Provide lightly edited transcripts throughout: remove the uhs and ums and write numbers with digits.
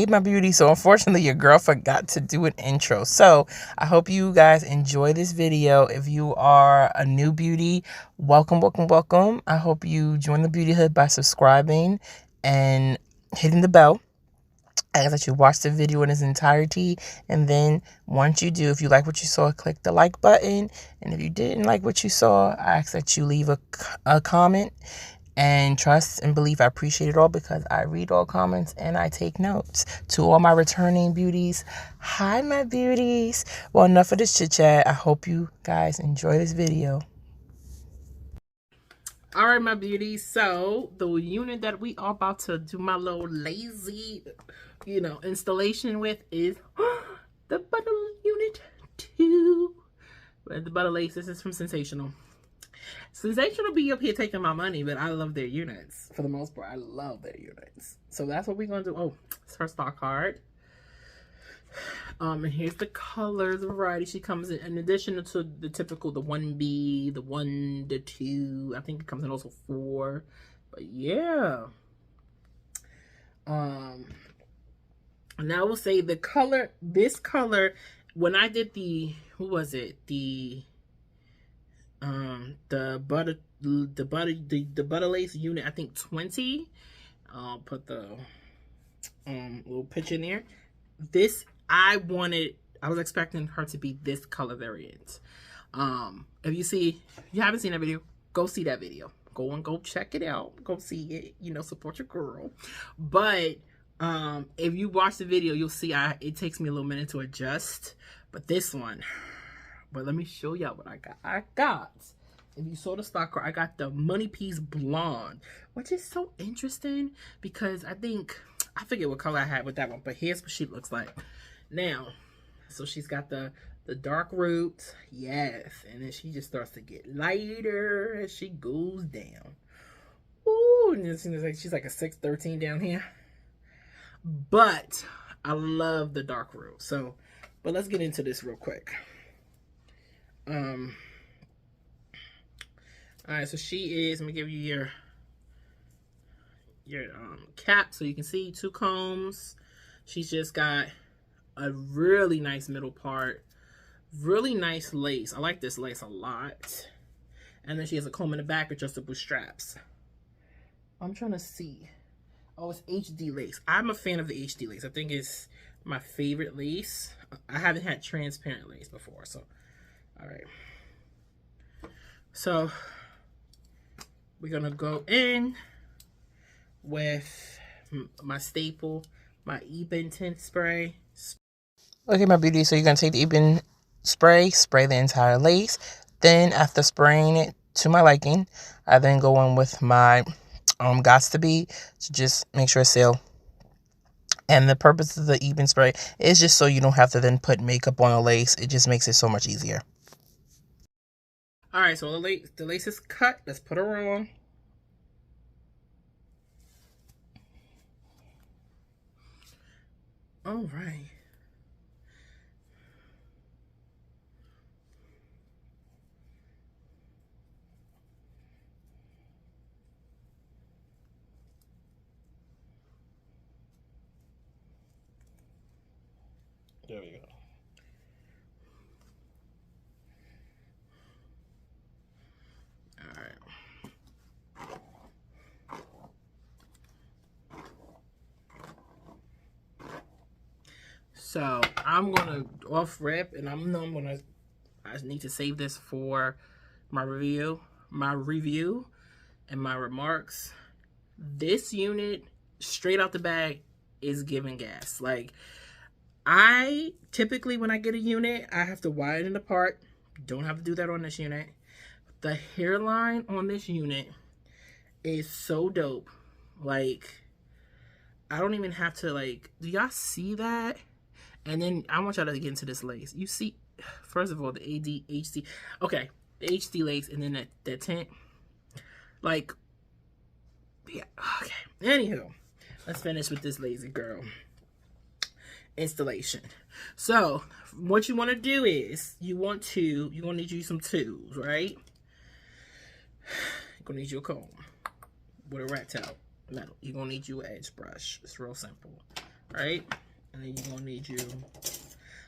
Hey my beauty, so unfortunately your girl forgot to do an intro. So I hope you guys enjoy this video. If you are a new beauty, welcome, welcome, welcome. I hope you join the Beautihood by subscribing and hitting the bell. I ask that you watch the video in its entirety, and then once you do, if you like what you saw, click the like button, and if you didn't like what you saw, I ask that you leave a comment. And trust and believe I appreciate it all, because I read all comments and I take notes. To all my returning beauties, hi my beauties. Well, enough of this chit chat. I hope you guys enjoy this video. All right, my beauties. So the unit that we are about to do my little lazy, installation with is the Butta Unit 2. The Butta Lace. This is from Sensationnel. Sensationnel be up here taking my money, but I love their units. For the most part, I love their units. So that's what we're going to do. Oh, it's her stock card. And here's the colors, the variety she comes in addition to the typical, the 1B, the 1, the 2. I think it comes in also 4. But yeah. And I will say the color, this color, when I did the, who was it? The Butta Lace unit, I think 20. I'll put the little picture in there. This I was expecting her to be this color variant. If you haven't seen that video, go see that video. Go check it out. Go see it. Support your girl. But if you watch the video, you'll see it takes me a little minute to adjust. But this one. But let me show y'all what I got. If you saw the stock card, I got the Money Piece Blonde, which is so interesting because I forget what color I had with that one, but here's what she looks like. Now, so she's got the dark roots, yes, and then she just starts to get lighter as she goes down. Ooh, and it seems like she's like a 613 down here. But I love the dark root. So, but let's get into this real quick. All right, so she is, let me give you your cap so you can see 2 combs. She's just got a really nice middle part, really nice lace. I like this lace a lot. And then she has a comb in the back, adjustable straps. I'm trying to see. Oh, it's HD lace. I'm a fan of the HD lace. I think it's my favorite lace. I haven't had transparent lace before, so all right. So we're gonna go in with my staple, my Ebin tint spray. Okay, my beauty, so you're gonna take the Ebin spray the entire lace. Then after spraying it to my liking, I then go in with my Gots to Be to just make sure it's sealed. And the purpose of the Ebin spray is just so you don't have to then put makeup on the lace. It just makes it so much easier. All right, so the lace is cut. Let's put her on. All right. There we go. So I'm gonna off rip, and I need to save this for my review, and my remarks. This unit, straight out the bag, is giving gas. Like, I typically, when I get a unit, I have to widen it apart. Don't have to do that on this unit. The hairline on this unit is so dope. Like, I don't even have to, like, do y'all see that? And then I want y'all to get into this lace. You see, first of all, the HD. Okay, the HD lace, and then that tint. Like, yeah, okay. Anywho, let's finish with this lazy girl installation. So, what you want to do is, you're going to need you some tools, right? You're going to need your comb with a rat tail metal. You're going to need you an edge brush. It's real simple. right? And then you're gonna need you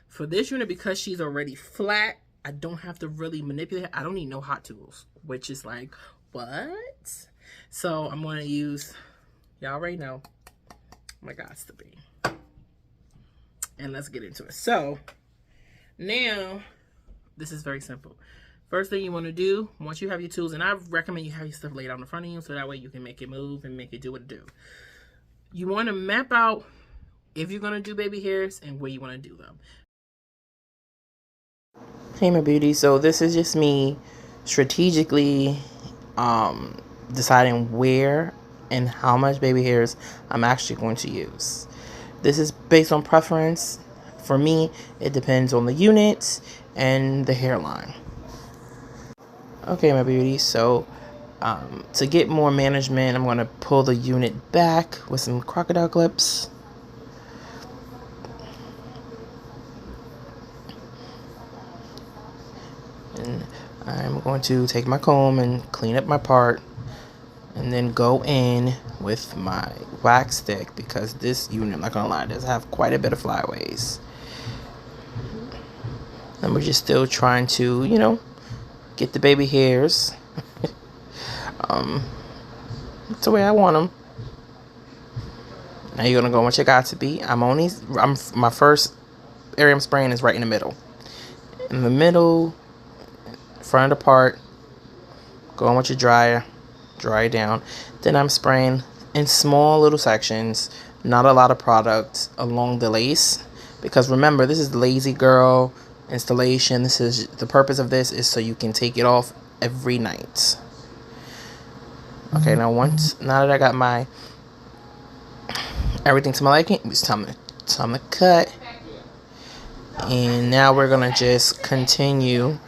for this unit, because she's already flat. I don't have to really manipulate her. I don't need no hot tools, which is like, what? So I'm gonna use, y'all already know, my gods to be. And let's get into it. So now, this is very simple. First thing you want to do, once you have your tools, and I recommend you have your stuff laid out in front of you so that way you can make it move and make it do what it do. You want to map out if you're going to do baby hairs and where you want to do them. Hey, my beauty. So this is just me strategically deciding where and how much baby hairs I'm actually going to use. This is based on preference. For me, it depends on the unit and the hairline. Okay, my beauty. So to get more management, I'm going to pull the unit back with some crocodile clips. And I'm going to take my comb and clean up my part, and then go in with my wax stick, because this unit, I'm not gonna lie, does have quite a bit of flyaways. And we're just still trying to, you know, get the baby hairs it's the way I want them. Now you're gonna go with your got to be. My first area I'm spraying is right in the middle. In the middle, front of the part, going with your dryer, dry it down. Then I'm spraying in small little sections, not a lot of product along the lace, because remember, this is lazy girl installation. This is the purpose of this, is so you can take it off every night. Okay, now that I got my everything to my liking, it's time to cut. And now we're gonna just continue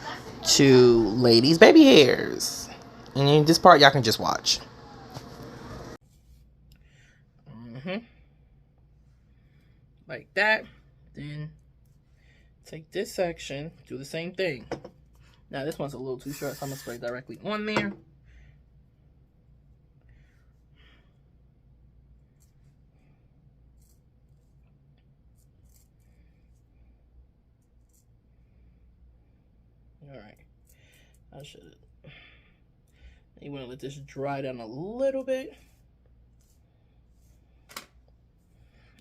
to ladies baby hairs, and this part y'all can just watch. Like that. Then take this section, do the same thing. Now this one's a little too short, so I'm gonna spray directly on there. Alright, I should. You want to let this dry down a little bit.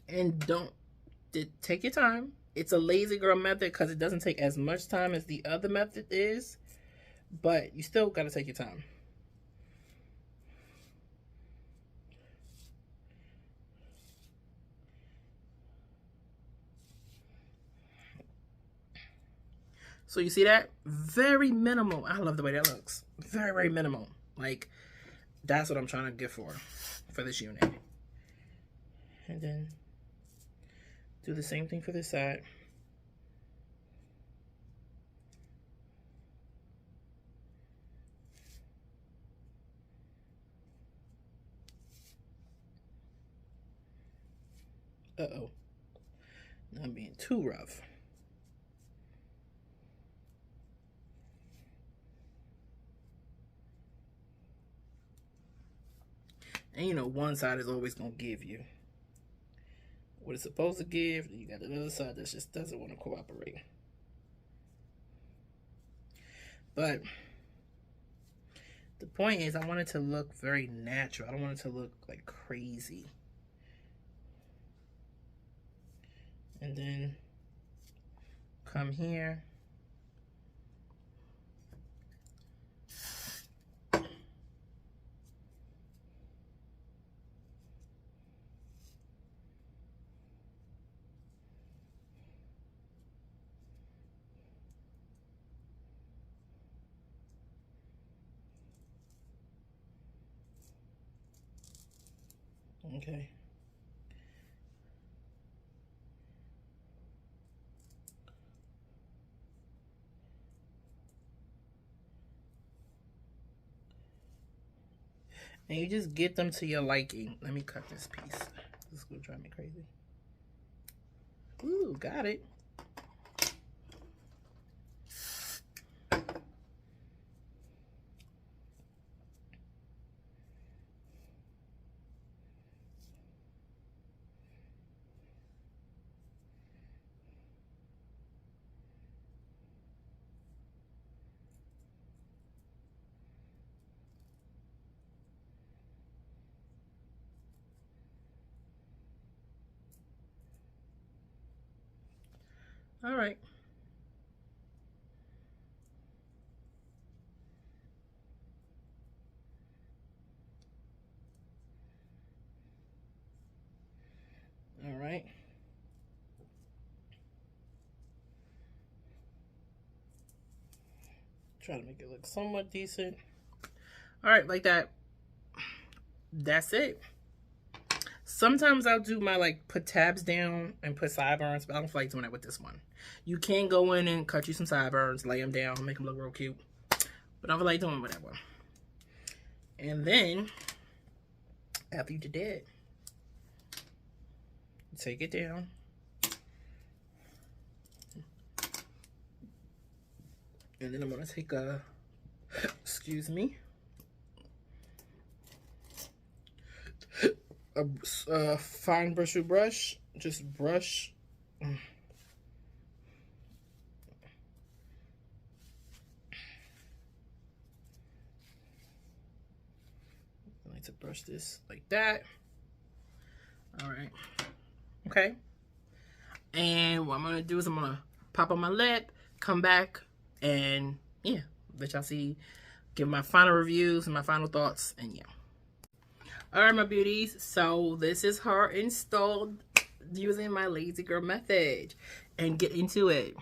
And take your time. It's a lazy girl method because it doesn't take as much time as the other method is, but you still got to take your time. So you see that? Very minimal. I love the way that looks. Very, very minimal. Like, that's what I'm trying to get for this unit. And then do the same thing for this side. Uh-oh. Now I'm being too rough. And you know, one side is always going to give you what it's supposed to give. You got the other side that just doesn't want to cooperate. But the point is, I want it to look very natural. I don't want it to look like crazy. And then come here. Okay. And you just get them to your liking. Let me cut this piece. This is gonna drive me crazy. Ooh, got it. All right. All right. Try to make it look somewhat decent. All right, like that. That's it. Sometimes I'll do my, like, put tabs down and put sideburns, but I don't feel like doing that with this one. You can go in and cut you some sideburns, lay them down, make them look real cute. But I don't feel like doing with that one. And then, after you did that, take it down. And then I'm going to take a, excuse me, a fine bristle brush. Just brush. I like to brush this like that. All right. Okay. And what I'm going to do is I'm going to pop on my lip, come back, and yeah, let y'all see, give my final reviews and my final thoughts, and yeah. All right, my beauties, so this is her installed using my lazy girl method, and get into it.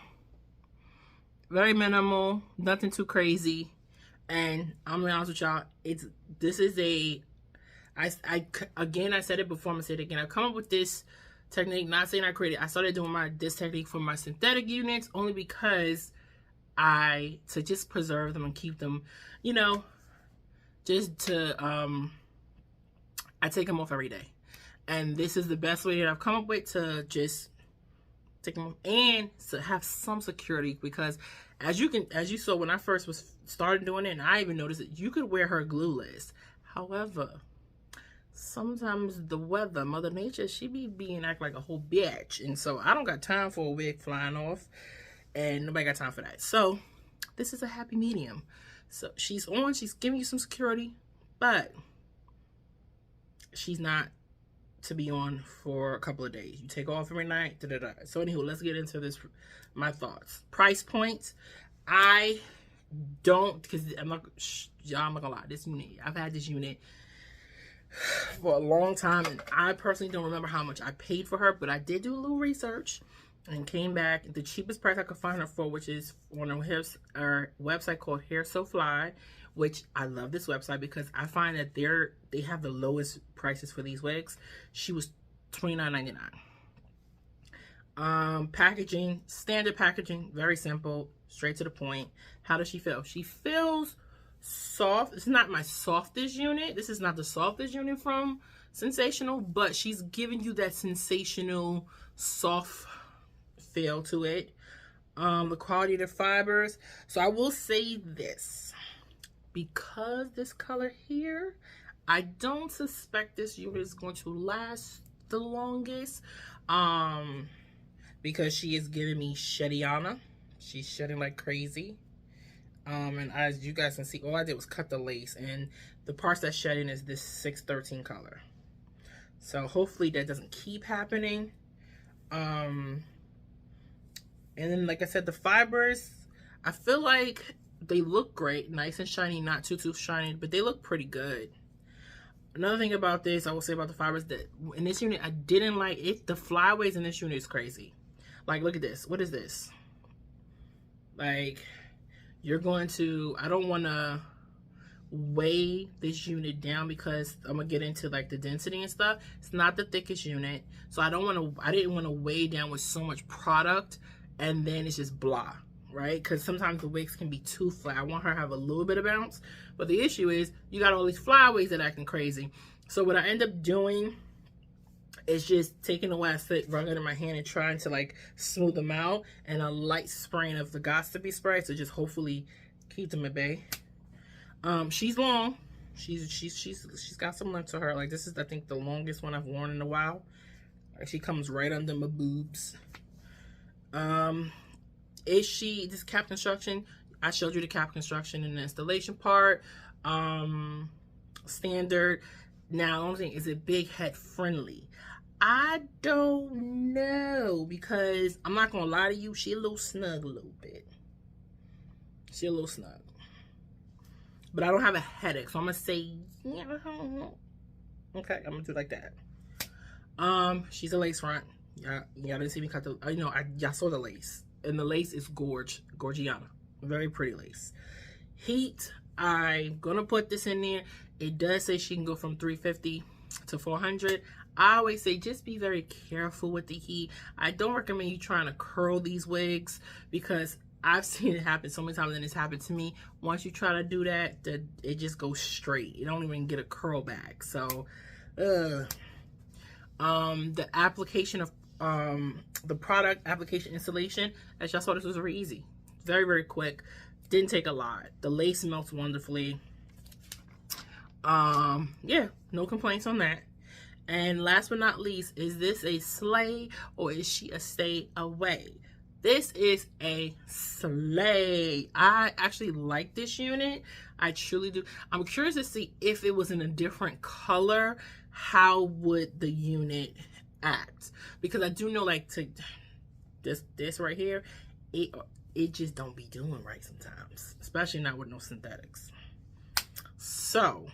Very minimal, nothing too crazy, and I'm gonna be honest with y'all, this is a, again, I said it before, I'm gonna say it again, I come up with this technique, not saying I created, I started doing this technique for my synthetic units only because to just preserve them and keep them, you know, just to, I take them off every day. And this is the best way that I've come up with to just take them off and to have some security, because as you saw when I first started doing it, and I even noticed it, you could wear her glueless. However, sometimes the weather, Mother Nature, she be being act like a whole bitch. And so I don't got time for a wig flying off. And nobody got time for that. So this is a happy medium. So she's giving you some security, but she's not to be on for a couple of days. You take off every night. So anywho, let's get into this. My thoughts. Price points. I don't, because I'm not gonna lie. This unit, I've had this unit for a long time, and I personally don't remember how much I paid for her, but I did do a little research and came back the cheapest price I could find her for, which is on a website called Hair So Fly, which I love this website because I find that they have the lowest prices for these wigs. She was $29.99. Packaging, standard packaging, very simple, straight to the point. How does she feel? She feels soft. It's not my softest unit. This is not the softest unit from Sensational, but she's giving you that sensational soft feel to it. The quality of the fibers. So I will say this, because this color here, I don't suspect this unit is going to last the longest, because she is giving me Shediana. She's shedding like crazy. And as you guys can see, all I did was cut the lace, and the parts that's shedding is this 613 color. So hopefully that doesn't keep happening. And then, like I said, the fibers, I feel like they look great, nice and shiny, not too shiny, but they look pretty good. Another thing about this, I will say about the fibers, that in this unit, I didn't like it. The flyaways in this unit is crazy. Like, look at this. What is this? Like, you're going to, I don't want to weigh this unit down because I'm going to get into, like, the density and stuff. It's not the thickest unit. So I didn't want to weigh down with so much product and then it's just blah, right? Because sometimes the wigs can be too flat. I want her to have a little bit of bounce. But the issue is you got all these flyaways that are acting crazy. So what I end up doing is just taking the wax stick, rubbing it in my hand and trying to like smooth them out, and a light spraying of the Got2b spray to just hopefully keep them at bay. She's long. She's got some length to her. Like, this is, I think, the longest one I've worn in a while. She comes right under my boobs. This cap construction, I showed you the cap construction in the installation part. Standard. Now, the only thing, is it big head friendly? I don't know, because I'm not gonna lie to you, she a little snug a little bit. She a little snug. But I don't have a headache, so I'm gonna say, yeah. Okay, I'm gonna do it like that. She's a lace front. Y'all didn't see me cut the, y'all saw the lace. And the lace is Gorgiana. Very pretty lace. Heat, I'm gonna put this in there. It does say she can go from 350 to 400. I always say just be very careful with the heat. I don't recommend you trying to curl these wigs, because I've seen it happen so many times, and it's happened to me. Once you try to do that, it just goes straight. You don't even get a curl back. So, the application of the product application installation, as y'all saw, this was very easy, very, very quick. Didn't take a lot. The lace melts wonderfully. Yeah, no complaints on that. And last but not least, is this a slay or is she a stay away? This is a slay. I actually like this unit. I truly do. I'm curious to see if it was in a different color, how would the unit act? Because I do know, like, to this right here, it just don't be doing right sometimes, especially not with no synthetics. So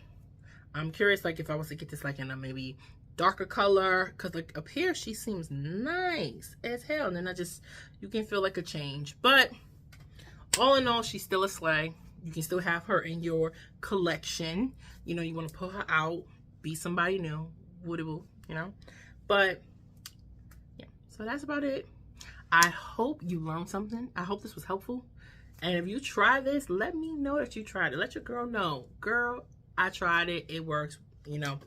I'm curious, like, if I was to get this like in a maybe darker color, because like up here she seems nice as hell, and then you can feel like a change. But all in all, she's still a slay. You can still have her in your collection. You know, you want to pull her out, be somebody new, woodable, you know. But yeah, so that's about it. I hope you learned something. I hope this was helpful. And if you try this, let me know that you tried it. Let your girl know, girl, I tried it. It works, you know.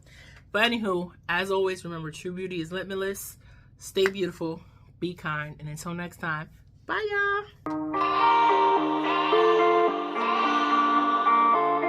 But anywho, as always, remember, true beauty is limitless. Stay beautiful, be kind, and until next time, bye y'all.